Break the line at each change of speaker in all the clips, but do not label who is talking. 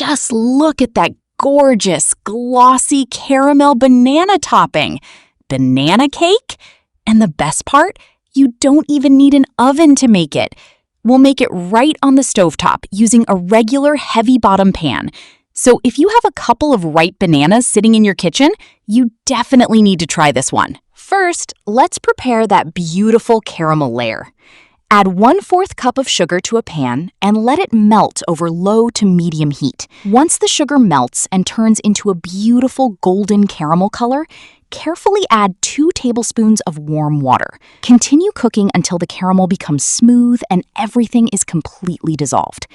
just look at that gorgeous, glossy caramel banana topping. Banana cake? And the best part? You don't even need an oven to make it. We'll make it right on the stovetop using a regular heavy bottom pan. So if you have a couple of ripe bananas sitting in your kitchen, you definitely need to try this one. First, let's prepare that beautiful caramel layer. Add 1/4 cup of sugar to a pan and let it melt over low to medium heat. Once the sugar melts and turns into a beautiful golden caramel color, carefully add 2 tablespoons of warm water. Continue cooking until the caramel becomes smooth and everything is completely dissolved.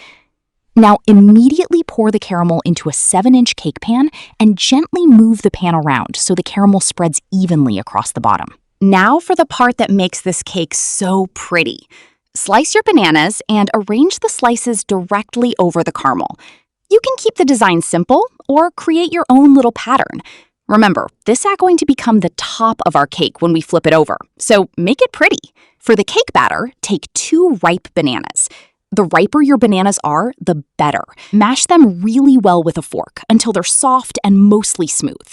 Now immediately pour the caramel into a 7-inch cake pan and gently move the pan around so the caramel spreads evenly across the bottom. Now for the part that makes this cake so pretty. Slice your bananas and arrange the slices directly over the caramel. You can keep the design simple or create your own little pattern. Remember, this is going to become the top of our cake when we flip it over, so make it pretty. For the cake batter, take 2 ripe bananas. The riper your bananas are, the better. Mash them really well with a fork until they're soft and mostly smooth.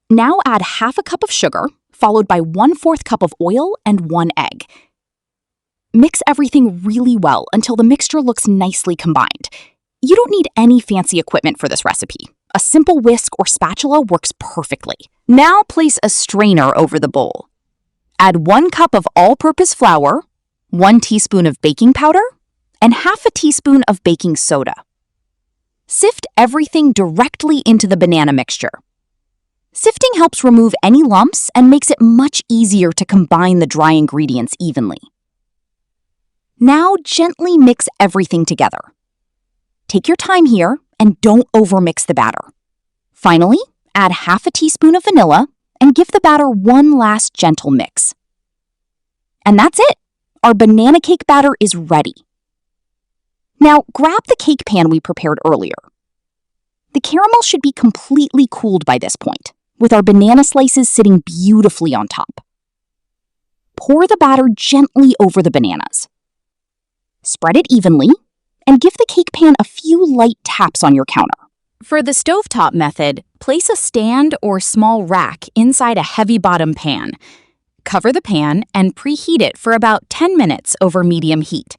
Now add 1/2 cup of sugar, followed by 1/4 cup of oil and 1 egg. Mix everything really well until the mixture looks nicely combined. You don't need any fancy equipment for this recipe. A simple whisk or spatula works perfectly. Now place a strainer over the bowl. Add 1 cup of all-purpose flour, 1 teaspoon of baking powder, and 1/2 teaspoon of baking soda. Sift everything directly into the banana mixture. Sifting helps remove any lumps and makes it much easier to combine the dry ingredients evenly. Now gently mix everything together. Take your time here and don't overmix the batter. Finally, add 1/2 teaspoon of vanilla and give the batter one last gentle mix. And that's it! Our banana cake batter is ready. Now grab the cake pan we prepared earlier. The caramel should be completely cooled by this point, with our banana slices sitting beautifully on top. Pour the batter gently over the bananas. Spread it evenly, and give the cake pan a few light taps on your counter. For the stovetop method, place a stand or small rack inside a heavy bottom pan. Cover the pan and preheat it for about 10 minutes over medium heat.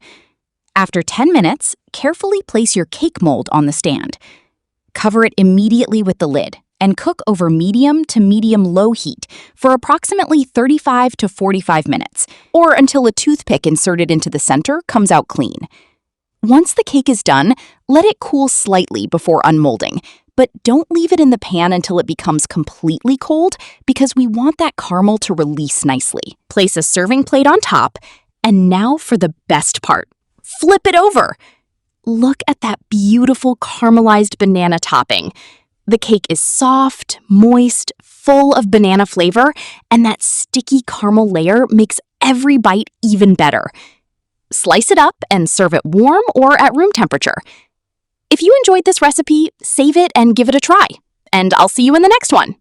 After 10 minutes, carefully place your cake mold on the stand. Cover it immediately with the lid and cook over medium to medium-low heat for approximately 35 to 45 minutes, or until a toothpick inserted into the center comes out clean. Once the cake is done, let it cool slightly before unmolding, but don't leave it in the pan until it becomes completely cold because we want that caramel to release nicely. Place a serving plate on top, and now for the best part. Flip it over! Look at that beautiful caramelized banana topping. The cake is soft, moist, full of banana flavor, and that sticky caramel layer makes every bite even better. Slice it up and serve it warm or at room temperature. If you enjoyed this recipe, save it and give it a try. And I'll see you in the next one.